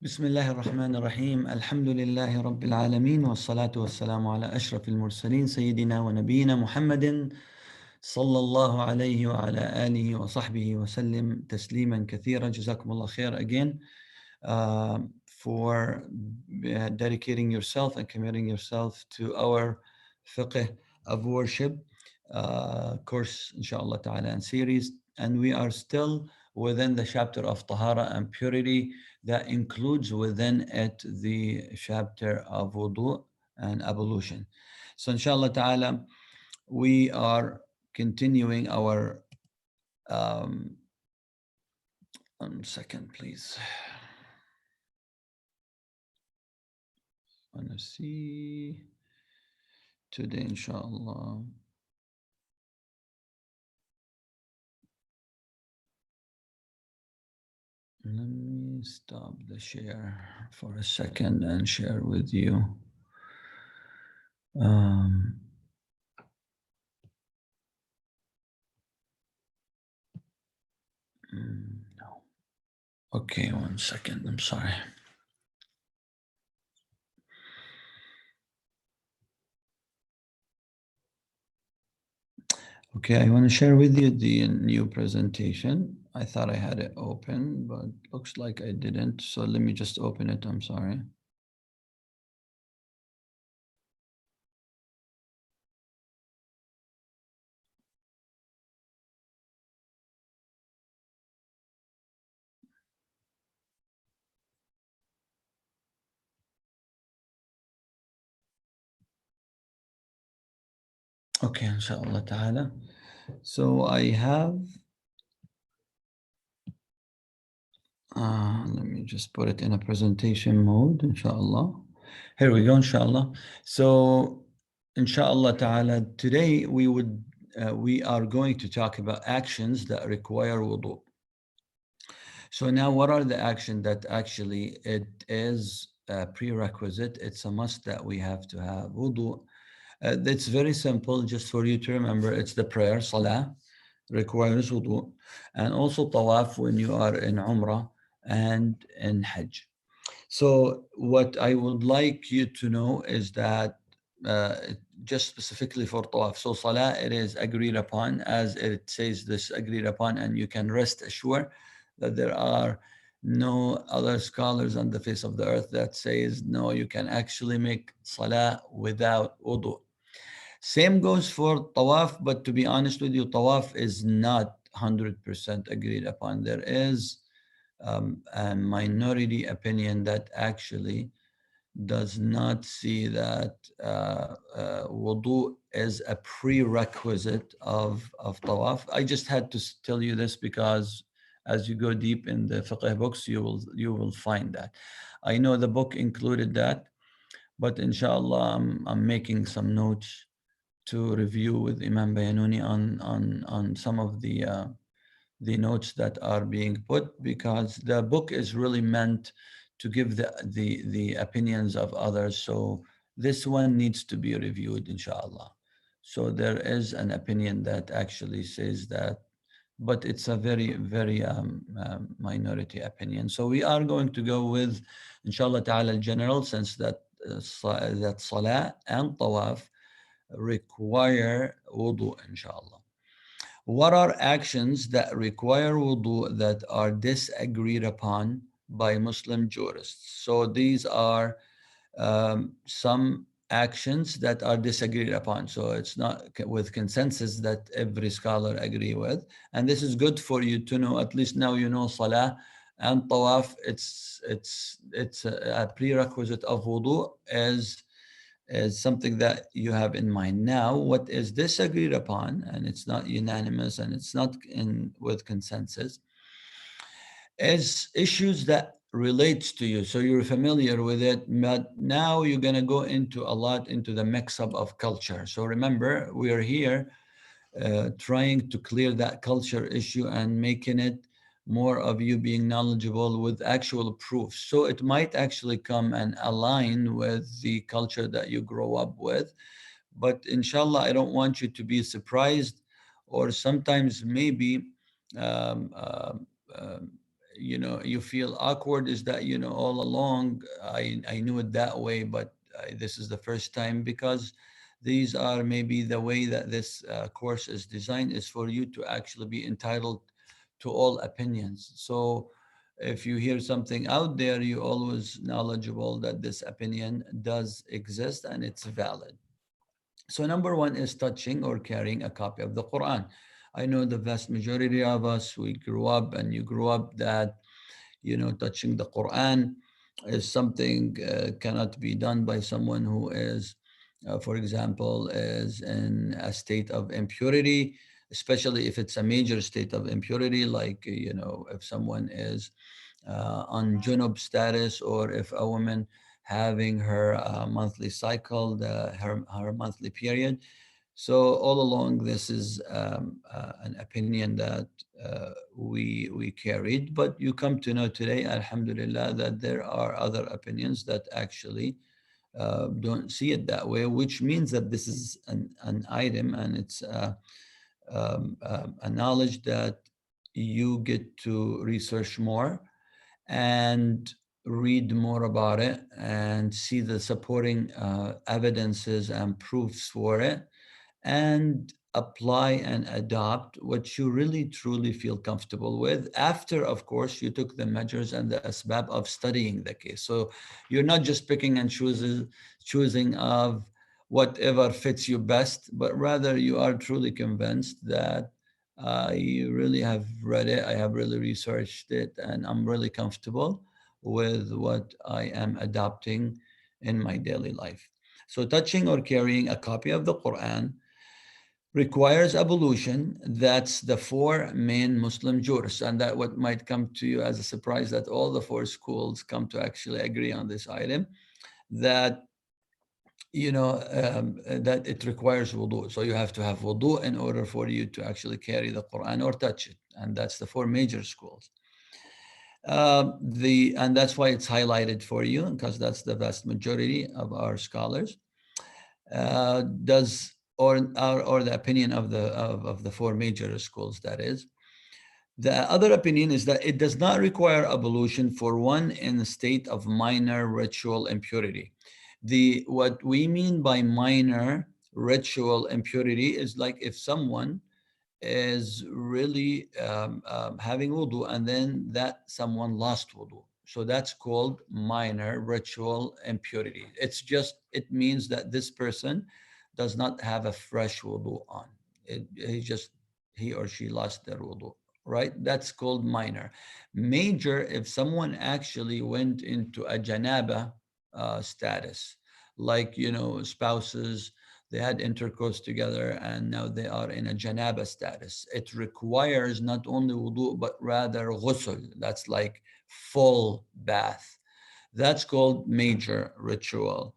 بسم الله الرحمن الرحيم الحمد لله رب العالمين والصلاة والسلام على أشرف المرسلين سيدنا ونبينا محمد صلى الله عليه وعلى آله وصحبه وسلم تسليما كثيرا. جزاكم الله خير again for dedicating yourself and committing yourself to our Fiqh of Worship course, inshallah ta'ala, and series. And we are still within the chapter of Tahara and purity that includes within it the chapter of wudu and ablution. So inshallah ta'ala, we are continuing our 1 second, please. I want to see today, inshallah. Let me stop the share for a second and share with you. No. Okay, 1 second. I'm sorry. Okay, I want to share with you the new presentation. I thought I had it open, but looks like I didn't. So let me just open it. I'm sorry. Okay, inshallah ta'ala. So I have, let me just put it in a presentation mode, inshallah. Here we go, inshallah. So, inshallah ta'ala, today we are going to talk about actions that require wudu. So now what are the actions that actually it is a prerequisite? It's a must that we have to have wudu. It's very simple, just for you to remember. It's the prayer, salah, requires wudu. And also tawaf when you are in umrah and in hajj. So what I would like you to know is that uh, just specifically for tawaf. So salah, it is agreed upon, as it says this agreed upon, and you can rest assured that there are no other scholars on the face of the earth that says no, you can actually make salah without wudu. Same goes for tawaf, but to be honest with you, tawaf is not 100% agreed upon. There is a minority opinion that actually does not see that wudu is a prerequisite of tawaf. I just had to tell you this because as you go deep in the fiqh books, you will find that. I know the book included that, but inshallah, I'm making some notes to review with Imam Bayanuni on some of the notes that are being put, because the book is really meant to give the opinions of others. So this one needs to be reviewed, inshallah. So there is an opinion that actually says that, but it's a very minority opinion. So we are going to go with, inshallah ta'ala, general, since that that salah and tawaf require wudu, inshallah. What are actions that require wudu that are disagreed upon by Muslim jurists? So these are some actions that are disagreed upon. So it's not with consensus that every scholar agree with. And this is good for you to know. At least now you know salah and tawaf. It's a prerequisite of wudu is something that you have in mind. Now, what is disagreed upon, and it's not unanimous and it's not in with consensus, is issues that relates to you. So you're familiar with it, but now you're going to go into a lot into the mix-up of culture. So remember, we are here trying to clear that culture issue and making it more of you being knowledgeable with actual proof. So it might actually come and align with the culture that you grow up with. But inshallah, I don't want you to be surprised, or sometimes maybe um, um, um, you feel awkward is that, all along I knew it that way, but this is the first time, because these are maybe the way that this course is designed is for you to actually be entitled to all opinions. So if you hear something out there, you always knowledgeable that this opinion does exist and it's valid. So number one is touching or carrying a copy of the Quran. I know the vast majority of us, we grew up and you grew up that, touching the Quran is something cannot be done by someone who is, for example, is in a state of impurity, especially if it's a major state of impurity, like, if someone is on junub status, or if a woman having her monthly cycle, her monthly period. So all along, this is an opinion that we carried, but you come to know today, Alhamdulillah, that there are other opinions that actually don't see it that way, which means that this is an item, and it's a knowledge that you get to research more and read more about it and see the supporting evidences and proofs for it, and apply and adopt what you really truly feel comfortable with after, of course, you took the measures and the asbab of studying the case. So you're not just picking and choosing of whatever fits you best, but rather you are truly convinced that I really have read it, I have really researched it, and I'm really comfortable with what I am adopting in my daily life. So touching or carrying a copy of the Quran requires ablution. That's the four main Muslim jurists, and that what might come to you as a surprise, that all the four schools come to actually agree on this item, that that it requires wudu. So you have to have wudu in order for you to actually carry the Quran or touch it, and that's the four major schools. And that's why it's highlighted for you, because that's the vast majority of our scholars. Does or the opinion of the four major schools, that is. The other opinion is that it does not require ablution for one in a state of minor ritual impurity. What we mean by minor ritual impurity is like if someone is really having wudu, and then that someone lost wudu. So that's called minor ritual impurity. It means that this person does not have a fresh wudu on. He or she lost their wudu, right? That's called minor. Major, if someone actually went into a janaba status, like, spouses, they had intercourse together and now they are in a janaba status. It requires not only wudu, but rather ghusl. That's like full bath. That's called major ritual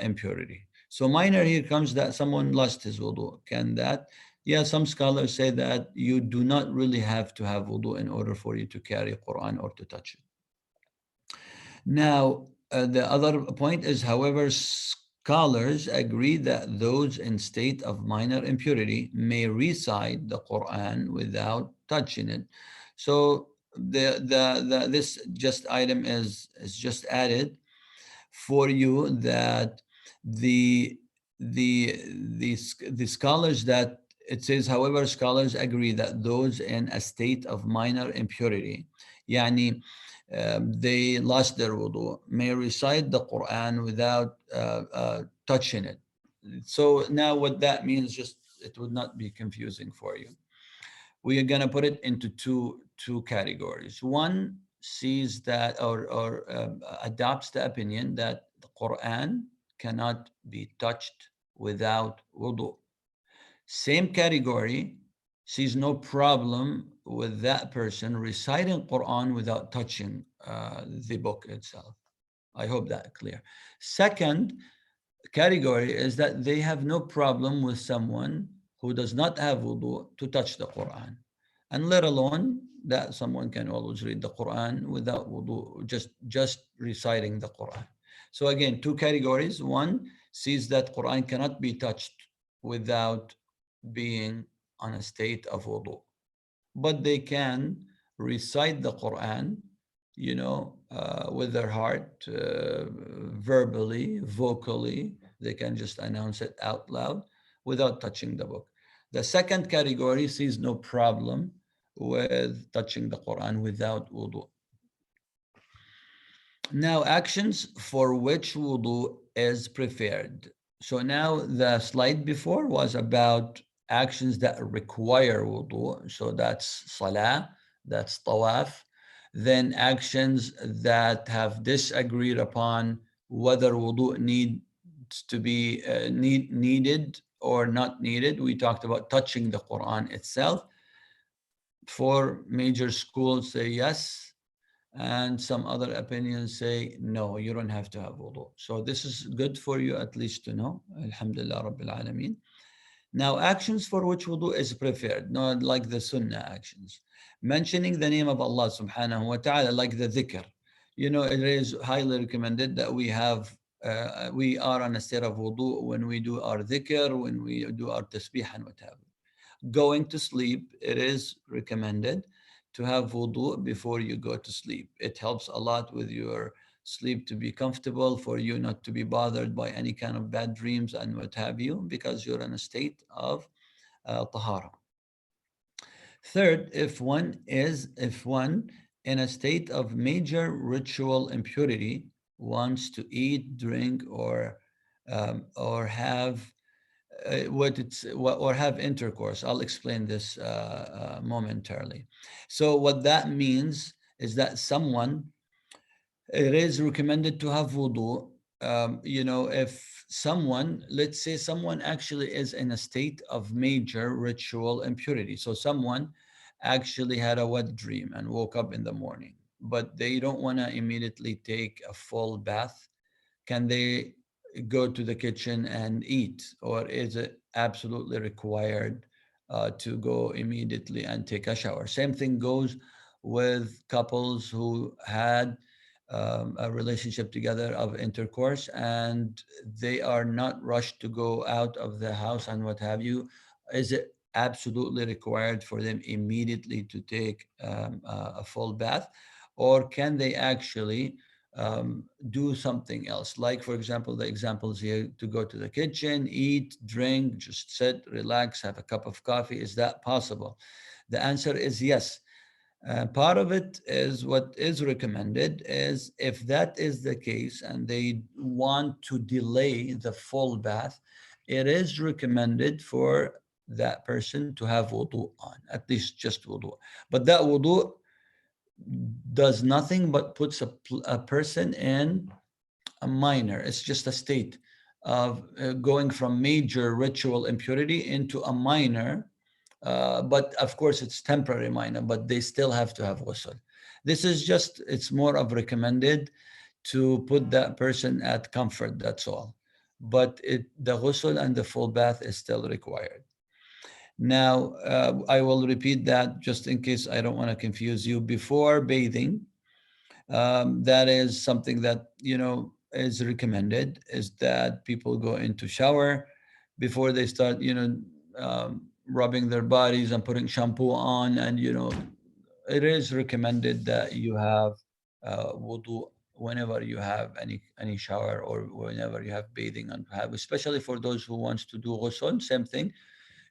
impurity. So minor here comes that someone lost his wudu. Can that? Yeah, some scholars say that you do not really have to have wudu in order for you to carry Quran or to touch it. Now, the other point is, however, scholars agree that those in state of minor impurity may recite the Quran without touching it. So this just item is just added for you, that the the scholars, that it says, however, scholars agree that those in a state of minor impurity, yani they lost their wudu, may recite the Quran without touching it. So now what that means, just it would not be confusing for you. We are going to put it into two categories. One sees that, or adopts the opinion that the Quran cannot be touched without wudu. Same category sees no problem with that person reciting Quran without touching the book itself. I hope that clear. Second category is that they have no problem with someone who does not have wudu to touch the Quran, and let alone that someone can always read the Quran without wudu, just reciting the Quran. So again, two categories. One sees that Quran cannot be touched without being on a state of wudu, but they can recite the Quran, with their heart, verbally, vocally. They can just announce it out loud without touching the book. The second category sees no problem with touching the Quran without wudu. Now, actions for which wudu is preferred. So now the slide before was about actions that require wudu. So that's salah, that's tawaf. Then actions that have disagreed upon whether wudu needs to be needed or not needed. We talked about touching the Quran itself. Four major schools say yes, and some other opinions say no, you don't have to have wudu. So this is good for you at least to know. Alhamdulillah Rabbil Alameen. Now, actions for which wudu is preferred, not like the sunnah actions. Mentioning the name of Allah subhanahu wa ta'ala, like the dhikr. It is highly recommended that we are on a state of wudu when we do our dhikr, when we do our tasbih and what have you. Going to sleep, it is recommended to have wudu before you go to sleep. It helps a lot with your sleep to be comfortable, for you not to be bothered by any kind of bad dreams and what have you, because you're in a state of tahara. Third, if one in a state of major ritual impurity wants to eat, drink, or have or have intercourse. I'll explain this momentarily. So what that means is that it is recommended to have wudu. If someone, let's say someone actually is in a state of major ritual impurity. So someone actually had a wet dream and woke up in the morning, but they don't want to immediately take a full bath. Can they go to the kitchen and eat, or is it absolutely required to go immediately and take a shower? Same thing goes with couples who had a relationship together of intercourse, and they are not rushed to go out of the house and what have you. Is it absolutely required for them immediately to take a full bath, or can they actually do something else? Like, for example, the examples here, to go to the kitchen, eat, drink, just sit, relax, have a cup of coffee. Is that possible? The answer is yes. Part of it is what is recommended is, if that is the case and they want to delay the full bath, it is recommended for that person to have wudu on, at least just wudu. But that wudu does nothing but puts a person in a minor. It's just a state of going from major ritual impurity into a minor, but of course it's temporary minor, but they still have to have ghusl. This is just, it's more of recommended to put that person at comfort, that's all. But the ghusl and the full bath is still required. Now, I will repeat that just in case I don't want to confuse you. Before bathing, that is something that is recommended, is that people go into shower before they start rubbing their bodies and putting shampoo on, and it is recommended that you have wudu whenever you have any shower, or whenever you have bathing, and have, especially for those who wants to do ghusl, same thing.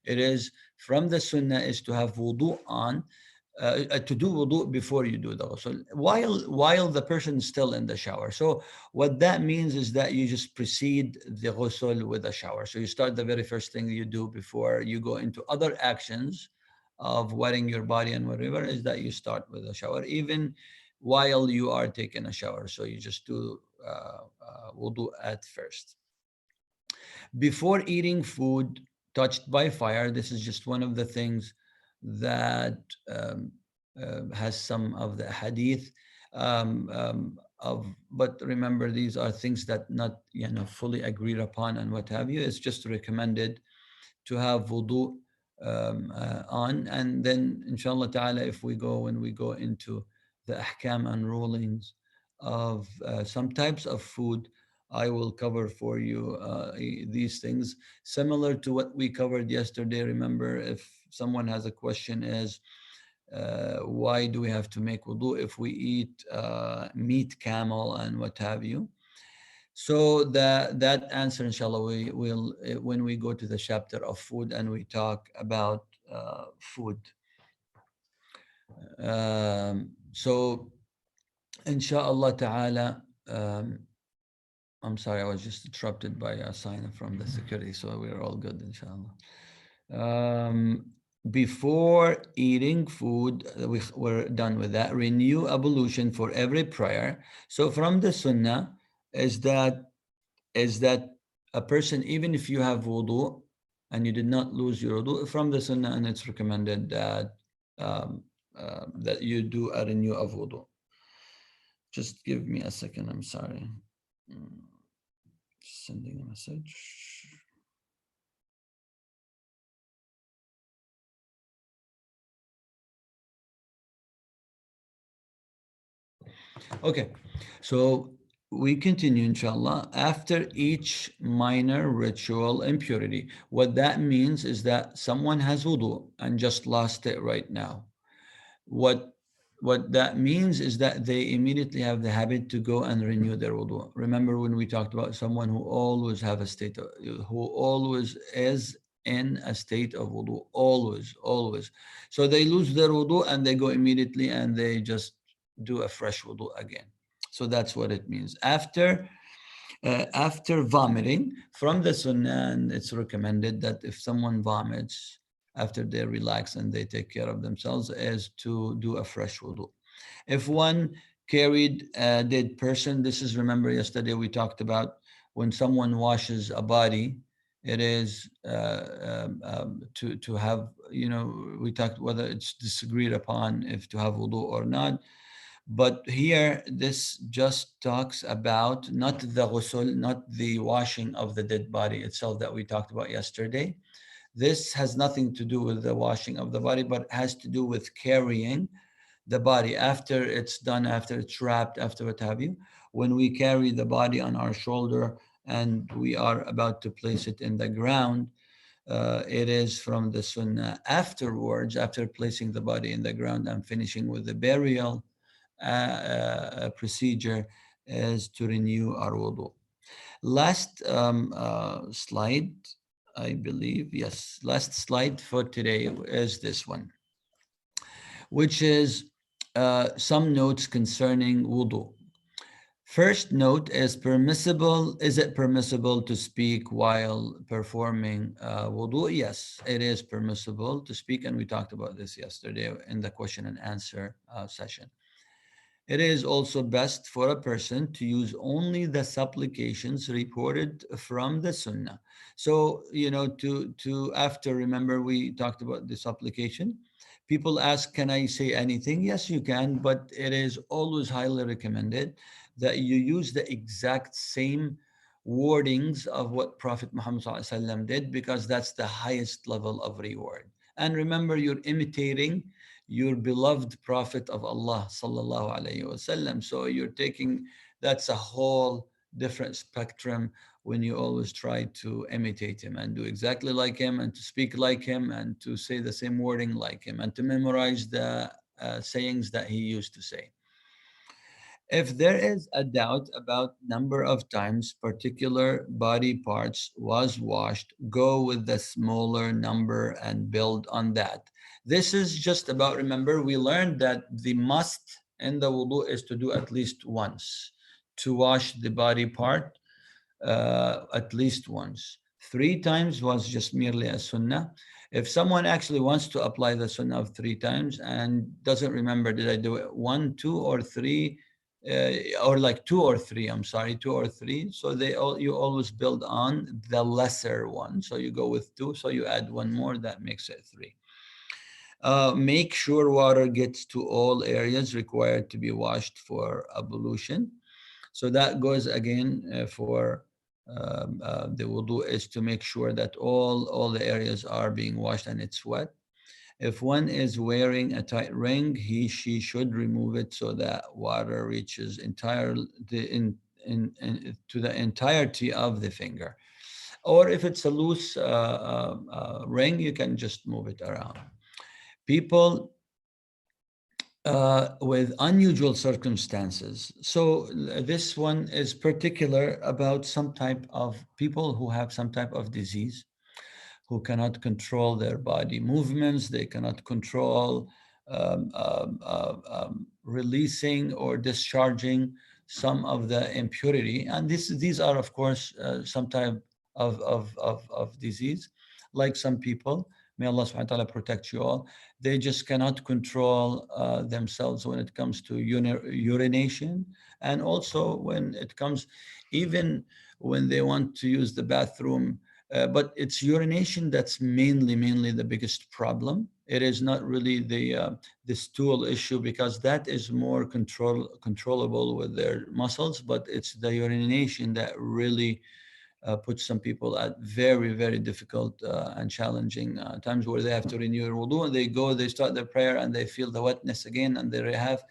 It is from the sunnah is to have wudu on, to do wudu before you do the ghusl, while the person is still in the shower. So what that means is that you just precede the ghusl with a shower. So you start, the very first thing you do before you go into other actions of wetting your body and whatever, is that you start with a shower, even while you are taking a shower. So you just do wudu at first. Before eating food touched by fire, this is just one of the things that has some of the hadith but remember, these are things that not fully agreed upon and what have you. It's just recommended to have wudu on, and then inshallah ta'ala, if when we go into the ahkam and rulings of some types of food, I will cover for you these things, similar to what we covered yesterday. Remember, if someone has a question, is why do we have to make wudu if we eat meat camel and what have you? So that answer, inshallah, we will when we go to the chapter of food and we talk about food. So, inshallah ta'ala, I'm sorry, I was just interrupted by a sign from the security, so we're all good, inshallah. Before eating food, we're done with that. Renew ablution for every prayer. So from the sunnah is that a person, even if you have wudu and you did not lose your wudu, from the sunnah, and it's recommended that that you do a renew of wudu. Just give me a second, I'm sorry. Sending a message. Okay, so we continue, inshallah, after each minor ritual impurity. What that means is that someone has wudu and just lost it right now. What what that means is that they immediately have the habit to go and renew their wudu. Remember when we talked about someone who always have a state of, who always is in a state of wudu, always. So they lose their wudu and they go immediately and they just do a fresh wudu again. So that's what it means. After vomiting, from the sunnah, and it's recommended that if someone vomits after they relax and they take care of themselves, is to do a fresh wudu. If one carried a dead person, this is, remember yesterday we talked about when someone washes a body, it is to have, we talked whether it's disagreed upon if to have wudu or not. But here, this just talks about not the ghusl, not the washing of the dead body itself that we talked about yesterday. This has nothing to do with the washing of the body, but has to do with carrying the body after it's done, after it's wrapped, after what have you. When we carry the body on our shoulder and we are about to place it in the ground, it is from the sunnah afterwards, after placing the body in the ground and finishing with the burial procedure, is to renew our wudu. Last slide, I believe, yes, last slide for today is this one, which is some notes concerning wudu. First note is permissible. Is it permissible to speak while performing wudu? Yes, it is permissible to speak, and we talked about this yesterday in the question and answer session. It is also best for a person to use only the supplications reported from the Sunnah. So, to after, remember we talked about the supplication. People ask, can I say anything? Yes, you can, but it is always highly recommended that you use the exact same wordings of what Prophet Muhammad ﷺ did, because that's the highest level of reward. And remember, you're imitating your beloved Prophet of Allah sallallahu alaihi wasallam. So you're taking, that's a whole different spectrum when you always try to imitate him and do exactly like him and to speak like him and to say the same wording like him and to memorize the sayings that he used to say. If there is a doubt about number of times particular body parts was washed, go with the smaller number and build on that. This is just about, remember, we learned that the must in the wudu is to do at least once, to wash the body part at least once. 3 times was just merely a sunnah. If someone actually wants to apply the sunnah of 3 times and doesn't remember, did I do it 1, 2, or 3, or like 2 or 3? I'm sorry, 2 or 3. So you always build on the lesser one. So you go with 2. So you add 1 more. That makes it 3. Make sure water gets to all areas required to be washed for ablution. So that goes again for the wudu, is to make sure that all the areas are being washed and it's wet. If one is wearing a tight ring, she should remove it so that water reaches to the entirety of the finger. Or if it's a loose ring, you can just move it around. People with unusual circumstances. So this one is particular about some type of people who have some type of disease, who cannot control their body movements, they cannot control releasing or discharging some of the impurity. And these are, of course, some type of disease, like some people. May Allah subhanahu wa ta'ala protect you all. They just cannot control themselves when it comes to urination. And also when it comes, even when they want to use the bathroom, but it's urination that's mainly the biggest problem. It is not really the stool issue, because that is more controllable with their muscles, but it's the urination that really puts some people at very difficult and challenging times, where they have to renew their wudu, and they start their prayer and they feel the wetness again and they have.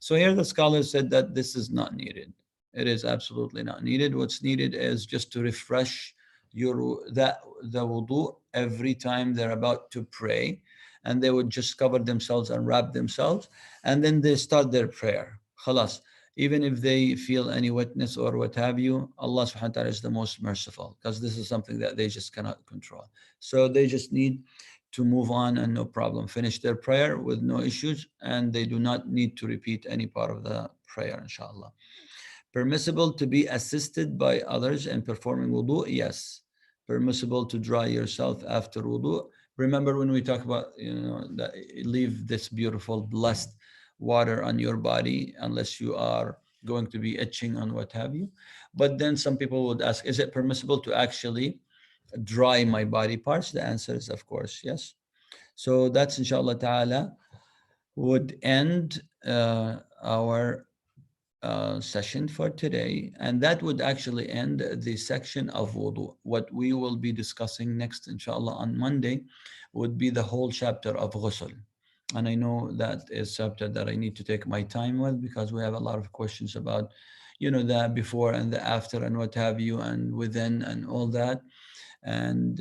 So here the scholars said that this is not needed. It is absolutely not needed. What's needed is just to refresh the wudu every time they're about to pray, and they would just cover themselves and wrap themselves, and then they start their prayer. Khalas. Even if they feel any wetness or what have you, Allah subhanahu wa ta'ala is the most merciful, because this is something that they just cannot control. So they just need to move on and no problem, finish their prayer with no issues, and they do not need to repeat any part of the prayer, inshallah. Permissible to be assisted by others in performing wudu? Yes. Permissible to dry yourself after wudu? Remember when we talk about, that leave this beautiful, blessed water on your body unless you are going to be itching and what have you. But then some people would ask, is it permissible to actually dry my body parts? The answer is, of course, yes. So that's, inshallah ta'ala, would end our session for today, and that would actually end the section of wudu. What we will be discussing next, inshallah, on Monday, would be the whole chapter of ghusl. And I know that is a chapter that I need to take my time with, because we have a lot of questions about, the before and the after and what have you, and within and all that, and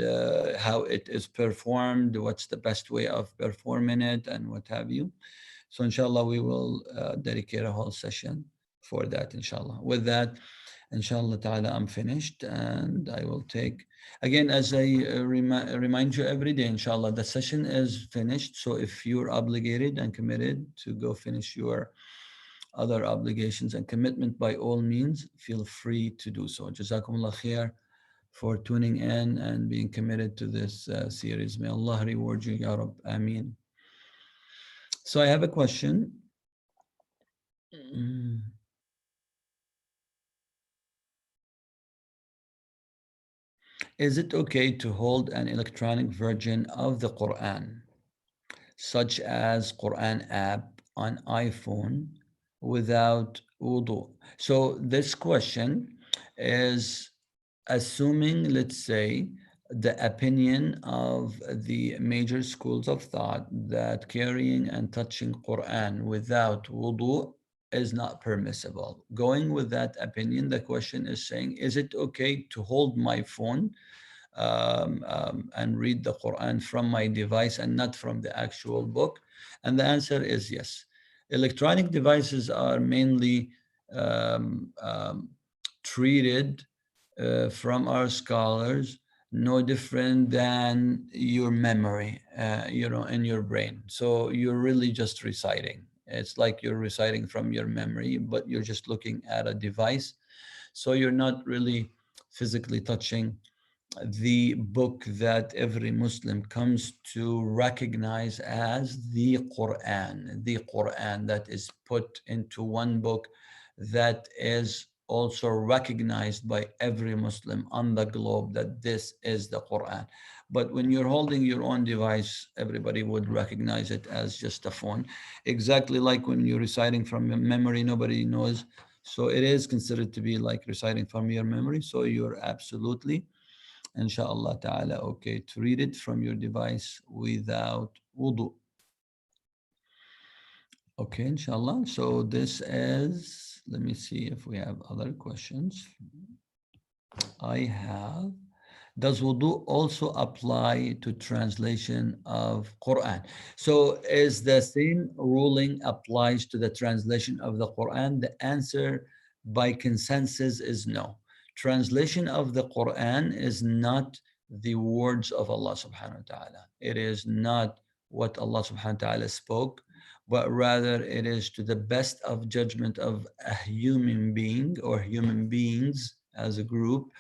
how it is performed, what's the best way of performing it, and what have you. So inshallah, we will dedicate a whole session for that, inshallah. With that, inshallah ta'ala, I'm finished, and I will take, again, as I remind you every day, inshallah, the session is finished. So if you're obligated and committed to go finish your other obligations and commitment, by all means, feel free to do so. Jazakumullah khair for tuning in and being committed to this series. May Allah reward you, Ya Rab. Ameen. So I have a question. Mm. Is it okay to hold an electronic version of the Quran, such as Quran app on iPhone, without wudu? So this question is assuming, let's say, the opinion of the major schools of thought that carrying and touching Quran without wudu is not permissible. Going with that opinion, the question is saying, is it okay to hold my phone and read the Quran from my device and not from the actual book? And the answer is yes. Electronic devices are mainly um, um, treated from our scholars no different than your memory, in your brain. So you're really just reciting. It's like you're reciting from your memory, but you're just looking at a device. So you're not really physically touching the book that every Muslim comes to recognize as the Quran that is put into one book that is also recognized by every Muslim on the globe that this is the Quran. But when you're holding your own device, everybody would recognize it as just a phone. Exactly like when you're reciting from memory, nobody knows. So it is considered to be like reciting from your memory. So you're absolutely, inshallah ta'ala, okay to read it from your device without wudu. Okay, inshallah. So this is, let me see if we have other questions. I have. does wudu also apply to translation of Quran? So is the same ruling applies to the translation of the Quran? The answer by consensus is no. Translation of the Quran is not the words of Allah subhanahu wa ta'ala. It is not what Allah subhanahu wa ta'ala spoke, but rather it is to the best of judgment of a human being or human beings as a group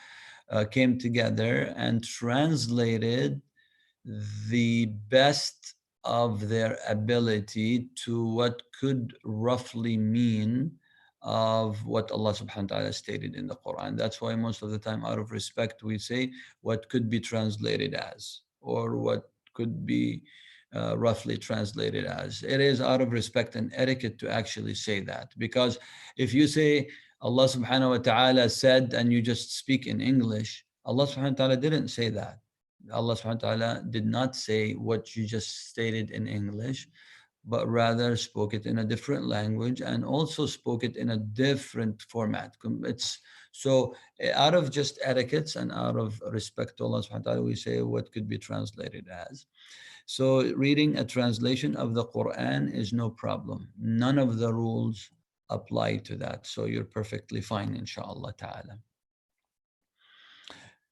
came together and translated the best of their ability to what could roughly mean of what Allah subhanahu wa ta'ala stated in the Quran. That's why most of the time, out of respect, we say what could be translated as, or what could be roughly translated as. It is out of respect and etiquette to actually say that. Because if you say Allah subhanahu wa ta'ala said and you just speak in English, Allah subhanahu wa ta'ala didn't say that. Allah subhanahu wa ta'ala did not say what you just stated in English, but rather spoke it in a different language and also spoke it in a different format. It's so out of just etiquettes and out of respect to Allah subhanahu wa ta'ala, we say what could be translated as. So reading a translation of the Quran is no problem. None of the rules apply to that. So you're perfectly fine, inshallah ta'ala.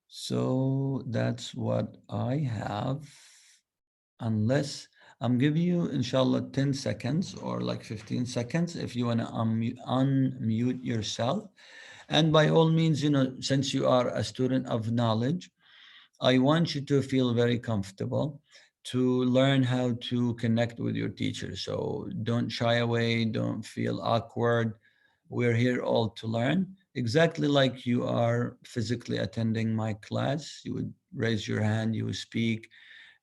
So that's what I have. Unless I'm giving you, inshallah, 10 seconds or like 15 seconds if you want to unmute yourself. And by all means, since you are a student of knowledge, I want you to feel very comfortable to learn how to connect with your teacher. So don't shy away, don't feel awkward. We're here all to learn. Exactly like you are physically attending my class, you would raise your hand, you would speak.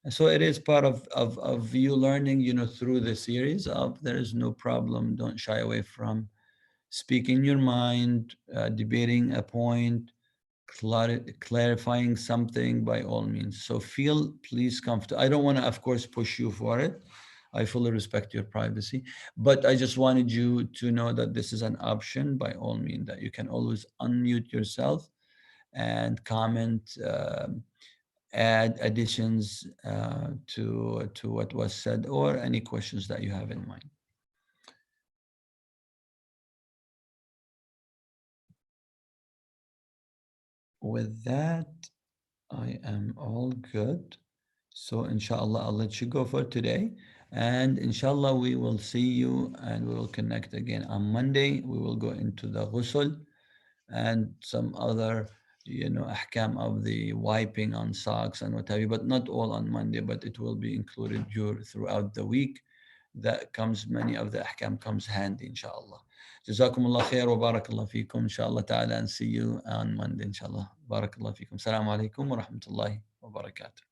And so it is part of you learning, through the series of there is no problem. Don't shy away from speaking your mind, debating a point, clarifying something by all means. So feel please comfortable. I don't want to, of course, push you for it. I fully respect your privacy, but I just wanted you to know that this is an option by all means, that you can always unmute yourself and comment, add additions to what was said, or any questions that you have in mind. With that, I am all good. So inshallah, I'll let you go for today. And inshallah, we will see you and we will connect again on Monday. We will go into the ghusl and some other, ahkam of the wiping on socks and what have you, but not all on Monday, but it will be included throughout the week. That comes, many of the ahkam comes handy, inshallah. Jazakumullah khair wa barakallah feekum, inshallah ta'ala, and see you on Monday, inshallah. Barakallah feekum. Assalamu alaikum wa rahmatullahi wa barakatuh.